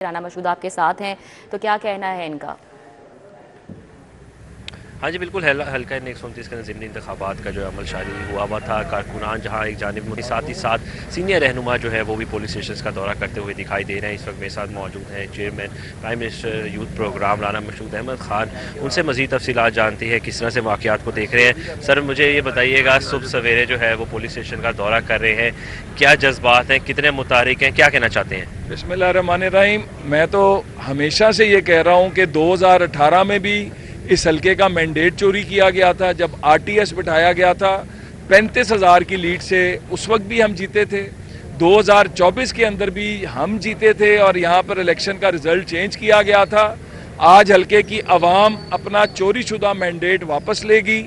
राना मसूद आपके साथ हैं, तो क्या कहना है इनका? हाँ जी, बिल्कुल हल्का 129 के ज़िमनी इंतखाबात का जो है अमल जारी हुआ था। कारकुनान जहाँ एक जानिब में, साथ ही साथ सीनियर रहनुमा जो है वो भी पुलिस स्टेशन का दौरा करते हुए दिखाई दे रहे हैं। इस वक्त मेरे साथ मौजूद हैं chairman prime minister youth programme Rana Masood Ahmed Khan. उनसे मज़ीद तफसीलात जानती है किस तरह से वाक़यात को देख रहे हैं। सर, मुझे ये बताइएगा, सुबह सवेरे जो है वो पुलिस स्टेशन का दौरा कर रहे हैं, क्या जज्बात हैं, कितने मुतारिक हैं, क्या कहना चाहते हैं? बिस्मिल्लाहिर्रहमानिर्रहीम। मैं तो हमेशा से ये कह रहा हूँ कि 2018 में भी इस हल्के का मैंडेट चोरी किया गया था। जब आरटीएस बिठाया गया था 35,000 की लीड से, उस वक्त भी हम जीते थे। 2024 के अंदर भी हम जीते थे और यहाँ पर इलेक्शन का रिजल्ट चेंज किया गया था। आज हल्के की आवाम अपना चोरी शुदा मैंडेट वापस लेगी।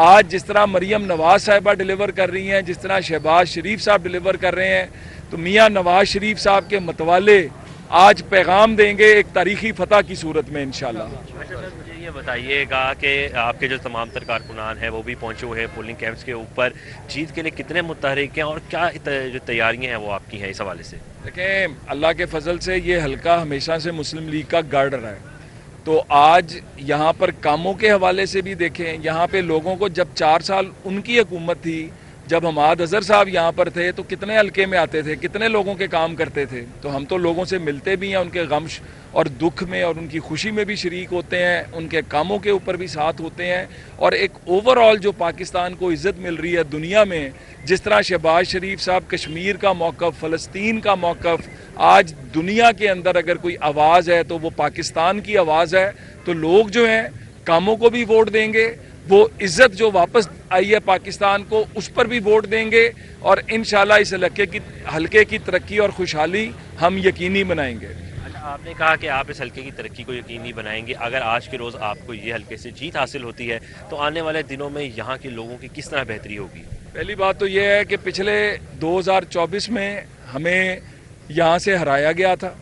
आज जिस तरह मरियम नवाज साहिबा डिलीवर कर रही हैं, जिस तरह शहबाज शरीफ साहब डिलीवर कर रहे हैं, तो मियाँ नवाज शरीफ साहब के मतवाले आज पैगाम देंगे एक तारीखी फतह की सूरत में इंशाल्लाह। अच्छा सर, मुझे ये बताइएगा कि आपके जो तमाम तर कारकुनान हैं वो भी पहुंचे हुए हैं पोलिंग कैंप्स के ऊपर, जीत के लिए कितने मुतहरिक हैं और क्या जो तैयारियां हैं वो आपकी हैं इस हवाले से? देखें, अल्लाह के फजल से ये हल्का हमेशा से मुस्लिम लीग का गढ़ रहा है। तो आज यहाँ पर कामों के हवाले से भी देखें, यहाँ पे लोगों को जब 4 साल उनकी हुकूमत थी, जब हमाद अजहर साहब यहाँ पर थे, तो कितने हल्के में आते थे, कितने लोगों के काम करते थे। तो हम तो लोगों से मिलते भी हैं, उनके गम और दुख में और उनकी खुशी में भी शरीक होते हैं, उनके कामों के ऊपर भी साथ होते हैं। और एक ओवरऑल जो पाकिस्तान को इज़्ज़त मिल रही है दुनिया में, जिस तरह शहबाज शरीफ साहब कश्मीर का मौक़िफ़, फ़लस्तीन का मौक़िफ़, आज दुनिया के अंदर अगर कोई आवाज़ है तो वो पाकिस्तान की आवाज़ है। तो लोग जो हैं कामों को भी वोट देंगे, वो इज्जत जो वापस आई है पाकिस्तान को उस पर भी वोट देंगे, और इंशाल्लाह इस हल्के की तरक्की और खुशहाली हम यकीनी बनाएंगे। अच्छा, आपने कहा कि आप इस हल्के की तरक्की को यकीनी बनाएंगे। अगर आज के रोज़ आपको ये हल्के से जीत हासिल होती है तो आने वाले दिनों में यहाँ के लोगों की किस तरह बेहतरी होगी? पहली बात तो ये है कि पिछले 2024 में हमें यहाँ से हराया गया था,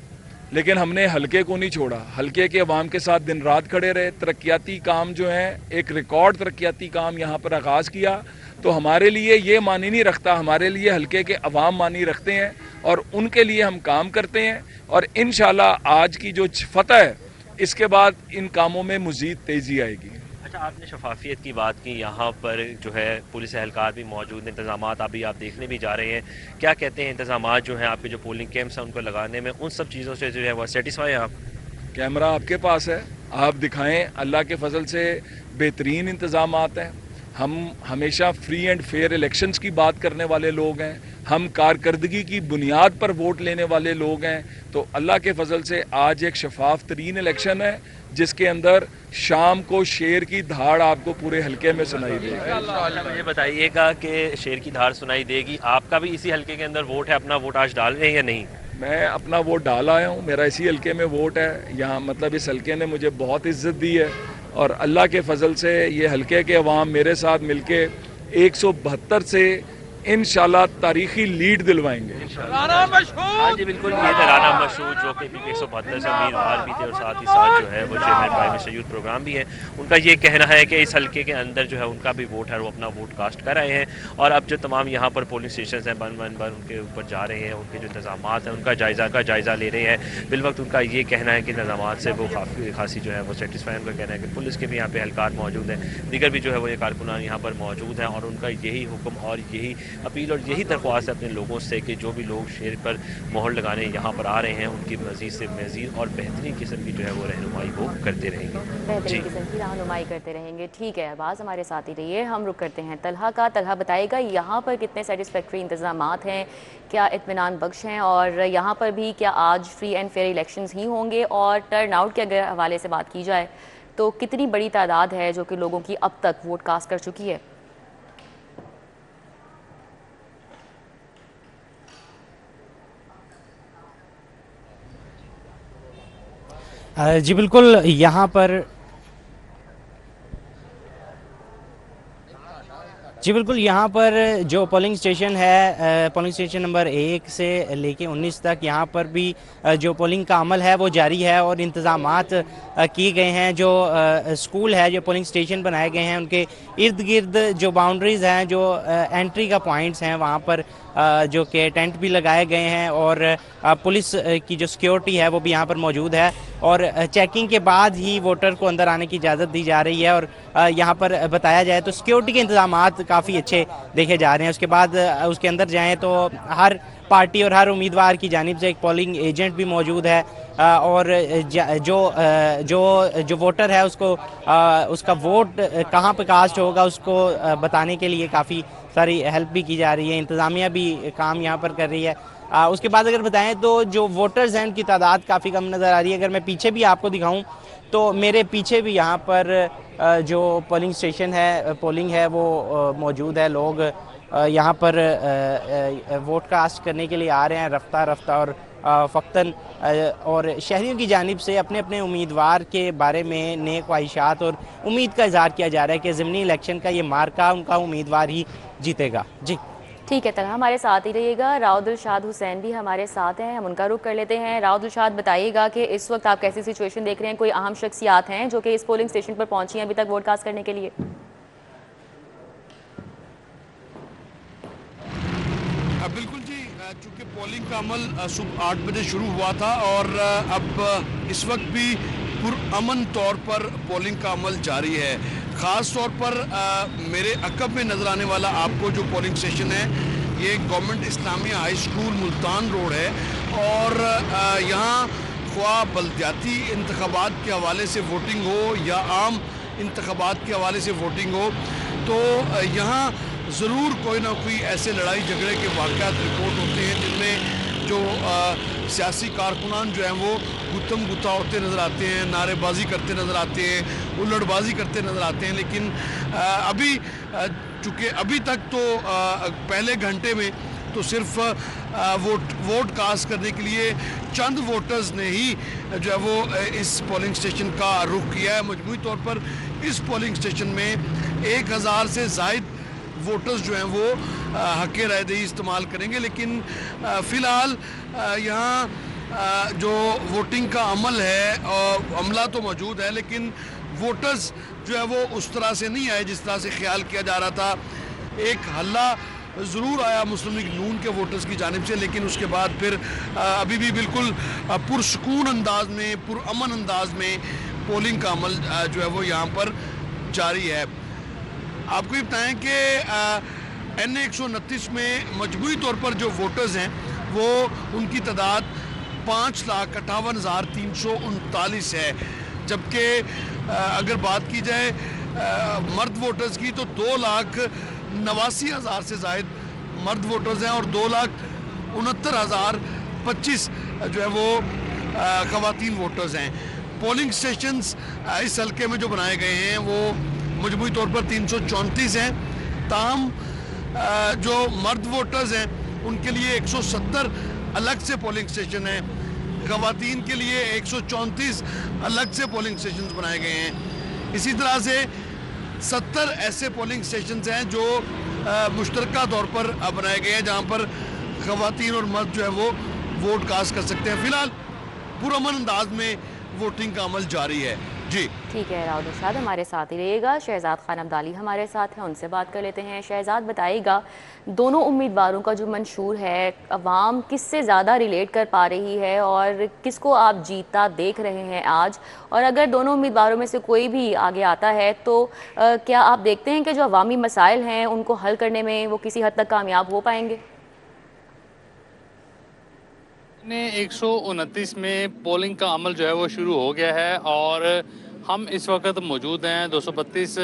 लेकिन हमने हल्के को नहीं छोड़ा। हल्के के अवाम के साथ दिन रात खड़े रहे, तरक्याती काम जो हैं, एक रिकॉर्ड तरक्याती काम यहाँ पर आगाज़ किया। तो हमारे लिए ये मानी नहीं रखता, हमारे लिए हल्के के अवाम मानी रखते हैं और उनके लिए हम काम करते हैं। और इंशाल्लाह आज की जो फतह है, इसके बाद इन कामों में मज़ीद तेज़ी आएगी। अच्छा, आपने शफाफियत की बात की, यहाँ पर जो है पुलिस एहलकार भी मौजूद हैं, इंतजाम अभी आप देखने भी जा रहे हैं। क्या कहते हैं इंतजाम जो हैं आपके जो पोलिंग कैंप्स हैं उनको लगाने में, उन सब चीज़ों से जो है वो सेटिस्फाई हैं आप? कैमरा आपके पास है, आप दिखाएं। अल्लाह के फजल से बेहतरीन इंतजाम हैं। हम हमेशा फ्री एंड फेयर इलेक्शंस की बात करने वाले लोग हैं, हम कारकर्दगी की बुनियाद पर वोट लेने वाले लोग हैं। तो अल्लाह के फजल से आज एक शफाफ तरीन इलेक्शन है, जिसके अंदर शाम को शेर की धाड़ आपको पूरे हल्के में सुनाई देगी। मुझे बताइएगा कि शेर की धाड़ सुनाई देगी, आपका भी इसी हल्के के अंदर वोट है, अपना वोट आज डाल रहे हैं या नहीं? मैं अपना वोट डाल आया हूँ, मेरा इसी हल्के में वोट है। यहाँ मतलब इस हल्के ने मुझे बहुत इज्जत दी है और अल्लाह के फजल से ये हल्के के अवाम मेरे साथ मिलके 172 से इंशाल्लाह तारीखी लीड दिलवाएंगे। हाँ जी, बिल्कुल, ये थे राना मसूद जो कि 172 से उम्मीदवार भी थे और साथ ही साथ जो है वो chairman prime minister youth programme भी हैं। उनका ये कहना है कि इस हल्के के अंदर जो है उनका भी वोट है, वो अपना वोट कास्ट कर रहे हैं। और अब जो तमाम यहाँ पर पोलिंग स्टेशन हैं बन उनके ऊपर जा रहे हैं, उनके जो इंतजाम हैं उनका जायज़ा ले रहे हैं। बिलवक्त उनका ये कहना है कि इंतजाम से वो खासी जो है वो सेटिस्फाई। उनका कहना है कि पुलिस के भी यहाँ पे एहलकार मौजूद हैं, दीगर भी जो है वो ये कारकुनान यहाँ पर मौजूद हैं, और उनका यही हुक्म और यही अपील और यही दरख्वास्त है अपने लोगों से कि जो भी लोग शेर पर मोहर लगाने यहाँ पर आ रहे हैं उनकी मज़ीद से मज़ीद और बेहतरीन किस्म की जो है वो रहनुमाई वो करते रहेंगे, बेहतरीन किस्म की रहनुमाई करते रहेंगे। ठीक है, आवाज़ हमारे साथ ही रहिए। हम रुक करते हैं तलहा का। तलहा बताएगा यहाँ पर कितने सेटिस्फैक्ट्री इंतजाम हैं, क्या इत्मीनान बख्श हैं, और यहाँ पर भी क्या आज फ्री एंड फेयर इलेक्शंस ही होंगे, और टर्न आउट के अगर हवाले से बात की जाए तो कितनी बड़ी तादाद है जो कि लोगों की अब तक वोट कास्ट कर चुकी है? जी बिल्कुल, यहाँ पर जो पोलिंग स्टेशन है, पोलिंग स्टेशन नंबर 1 से लेके 19 तक, यहाँ पर भी जो पोलिंग का अमल है वो जारी है और इंतज़ामात किए गए हैं। जो स्कूल है, जो पोलिंग स्टेशन बनाए गए हैं, उनके इर्द गिर्द जो बाउंड्रीज़ हैं, जो एंट्री का पॉइंट्स हैं, वहाँ पर जो कि टेंट भी लगाए गए हैं और पुलिस की जो सिक्योरिटी है वो भी यहाँ पर मौजूद है और चेकिंग के बाद ही वोटर को अंदर आने की इजाज़त दी जा रही है। और यहाँ पर बताया जाए तो सिक्योरिटी के इंतजाम काफ़ी अच्छे देखे जा रहे हैं। उसके बाद उसके अंदर जाएँ तो हर पार्टी और हर उम्मीदवार की जानिब से एक पोलिंग एजेंट भी मौजूद है और जो वोटर है उसको उसका वोट कहाँ पे कास्ट होगा उसको बताने के लिए काफ़ी सारी हेल्प भी की जा रही है। इंतज़ामिया भी काम यहाँ पर कर रही है। उसके बाद अगर बताएं तो जो वोटर्स हैं उनकी तादाद काफ़ी कम नज़र आ रही है। अगर मैं पीछे भी आपको दिखाऊं तो मेरे पीछे भी यहाँ पर जो पोलिंग स्टेशन है, पोलिंग है वो मौजूद है। लोग यहाँ पर वोट कास्ट करने के लिए आ रहे हैं रफ्ता रफ्ता और फ़क्तन और शहरियों की जानिब से अपने अपने उम्मीदवार के बारे में नेक ख्वाहिशात और उम्मीद का इजहार किया जा रहा है कि ज़िमनी इलेक्शन का ये मार्का उनका उम्मीदवार ही जीतेगा। जी ठीक है, तलहा हमारे साथ ही रहिएगा। राव दिलशाद हुसैन भी हमारे साथ हैं, हम उनका रुख कर लेते हैं। राव दिलशाद, बताइएगा कि इस वक्त आप कैसी सिचुएशन देख रहे हैं? कोई अहम शख्सियात हैं जो कि इस पोलिंग स्टेशन पर पहुंची हैं अभी तक वोट कास्ट करने के लिए? बिल्कुल जी, चूँकि पोलिंग का अमल सुबह 8 बजे शुरू हुआ था और अब इस वक्त भी पुरअमन तौर पर पोलिंग का अमल जारी है। ख़ास तौर पर मेरे अकब में नज़र आने वाला आपको जो पोलिंग स्टेशन है ये government Islamia high school Multan road है और यहाँ ख्वाह बल्दियाती इंतखाबात के हवाले से वोटिंग हो या आम इंतखाबात के हवाले से वोटिंग हो तो यहाँ ज़रूर कोई ना कोई ऐसे लड़ाई झगड़े के वाक़यात रिपोर्ट होते हैं जिनमें जो सियासी कारकुनान जो हैं वो गुत्तम गुत्ता होते नज़र आते हैं, नारेबाजी करते नज़र आते हैं, उल्लड़बाजी करते नज़र आते हैं। लेकिन अभी चूँकि अभी तक तो पहले घंटे में तो सिर्फ वोट कास्ट करने के लिए चंद वोटर्स ने ही जो है वो इस पोलिंग स्टेशन का रुख किया है। मजमूई तौर पर इस पोलिंग स्टेशन में 1000 से ज़ायद वोटर्स जो हैं वो हक़ राय दही इस्तेमाल करेंगे। लेकिन फ़िलहाल यहाँ जो वोटिंग का अमल है अमला तो मौजूद है लेकिन वोटर्स जो है वो उस तरह से नहीं आए जिस तरह से ख्याल किया जा रहा था। एक हल्ला ज़रूर आया मुस्लिम लीग नून के वोटर्स की जानिब से, लेकिन उसके बाद फिर अभी भी बिल्कुल पुरसकून अंदाज में, पुरअमन अंदाज में पोलिंग का अमल जो है वो यहाँ पर जारी है। आपको ये बताएं कि NA 129 में मजबूरी तौर पर जो वोटर्स हैं वो उनकी तादाद 5,58,339 है, जबकि अगर बात की जाए मर्द वोटर्स की तो 2,89,000 से ज़ायद मर्द वोटर्स हैं और 2,69,025 जो है वो ख़वातीन वोटर्स हैं। पोलिंग स्टेशंस इस हल्के में जो बनाए गए हैं वो मजमूई तौर पर 334 हैं। ताहम जो मर्द वोटर्स हैं उनके लिए 170 अलग से पोलिंग स्टेशन हैं, ख़वातीन के लिए 134 अलग से पोलिंग स्टेशन बनाए गए हैं। इसी तरह से 70 ऐसे पोलिंग स्टेशन हैं जो मुश्तरका तौर पर बनाए गए हैं जहाँ पर ख़वातीन और मर्द जो है वो वोट कास्ट कर सकते हैं। फ़िलहाल पुरअमन अंदाज में वोटिंग का अमल जारी है। जी ठीक है, राव दिलशाद हमारे साथ ही रहिएगा। शहजाद खान अब्दाली हमारे साथ हैं, उनसे बात कर लेते हैं। शहजाद, बताइएगा दोनों उम्मीदवारों का जो मंशूर है अवाम किससे ज़्यादा रिलेट कर पा रही है और किसको आप जीतता देख रहे हैं आज? और अगर दोनों उम्मीदवारों में से कोई भी आगे आता है तो क्या आप देखते हैं कि जो अवामी मसाइल हैं उनको हल करने में वो किसी हद तक कामयाब हो पाएंगे? 129 में पोलिंग का अमल जो है वो शुरू हो गया है और हम इस वक्त मौजूद हैं 232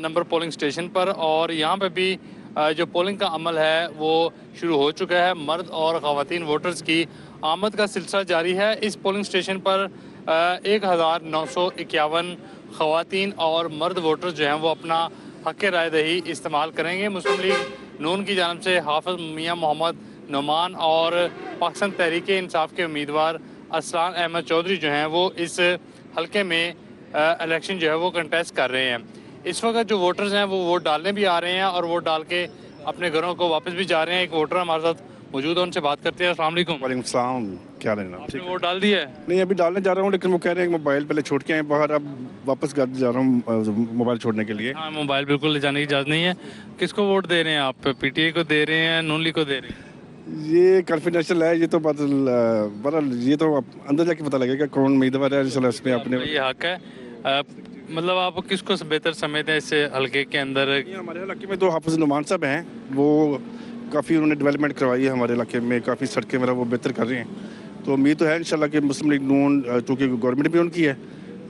नंबर पोलिंग स्टेशन पर और यहाँ पे भी जो पोलिंग का अमल है वो शुरू हो चुका है। मर्द और ख़वातीन वोटर्स की आमद का सिलसिला जारी है। इस पोलिंग स्टेशन पर 1951 ख़वातीन और मर्द वोटर्स जो हैं वो अपना हक़ राय दही इस्तेमाल करेंगे। मुस्लिम लीग नून की जानिब से हाफ़िज़ मियाँ मोहम्मद नुमान और पाकिस्तान तहरीक इंसाफ के उम्मीदवार असलान अहमद चौधरी जो हैं वो इस हल्के में इलेक्शन जो है वो कंटेस्ट कर रहे हैं। इस वक्त जो वोटर्स हैं वो वोट डालने भी आ रहे हैं और वोट डाल के अपने घरों को वापस भी जा रहे हैं। एक वोटर हमारे साथ मौजूद है, उनसे बात करते हैं। अस्सलाम वालेकुम। वालेकुम सलाम, क्या हाल है जनाब? आपने वोट डाल दिया है? नहीं, अभी डालने जा रहा हूँ, लेकिन वो कह रहे हैं कि मोबाइल पहले छोड़ के आए बाहर, अब वापस घर जा रहा हूँ मोबाइल छोड़ने के लिए। हाँ, मोबाइल बिल्कुल ले जाने की इजाज़त नहीं है। किसको वोट दे रहे हैं आप? पीटीआई को दे रहे हैं, नून लीग को दे रहे हैं? ये कॉन्फिडेंशियल है, ये तो बहरहाल ये तो अंदर जाके पता लगेगा कौन उम्मीदवार है। इंशाल्लाह इसमें अपने ये हक है। मतलब आप किसको बेहतर समझते हैं इस हल्के के अंदर? हमारे इलाके में तो हाफिज नुमान साहब हैं, वो काफ़ी उन्होंने डेवलपमेंट करवाई है हमारे इलाके में, काफ़ी सड़कें वगैरह वो बेहतर कर रहे हैं। तो उम्मीद तो है इंशाल्लाह कि मुस्लिम लीग नून, चूँकि गवर्नमेंट भी उनकी है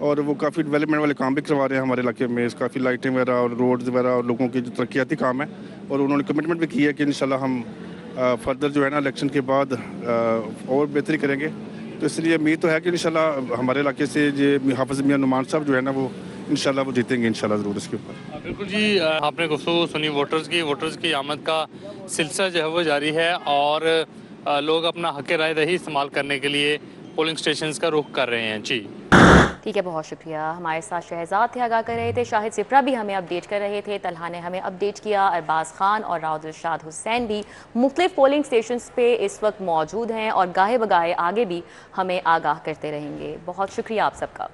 और वो काफ़ी डेवलपमेंट वाले काम भी करवा रहे हैं हमारे इलाके में, काफ़ी लाइटें वगैरह और रोड्स वगैरह और लोगों के जो तरक्याती काम है, और उन्होंने कमिटमेंट भी की है कि इंशाल्लाह हम फर्दर जो है ना इलेक्शन के बाद और बेहतरी करेंगे। तो इसलिए उम्मीद तो है कि इंशाल्लाह हमारे इलाके से जो हाफिज मियां नुमान साहब जो है ना वो इंशाल्लाह वो जीतेंगे इंशाल्लाह ज़रूर इसके ऊपर। बिल्कुल जी, आपने गुफ्तगू सुनी वोटर्स की आमद का सिलसिला जो है वो जारी है और लोग अपना हक़ राय दही इस्तेमाल करने के लिए पोलिंग स्टेशन का रुख कर रहे हैं। जी ठीक है, बहुत शुक्रिया। हमारे साथ शहजाद थे, आगाह कर रहे थे, शाहिद सिपरा भी हमें अपडेट कर रहे थे, तलहा ने हमें अपडेट किया, अरबाज़ खान और राउद इरशाद हुसैन भी मुख्तलिफ पोलिंग स्टेशन पे इस वक्त मौजूद हैं और गाहे बगाहे आगे भी हमें आगाह करते रहेंगे। बहुत शुक्रिया आप सबका।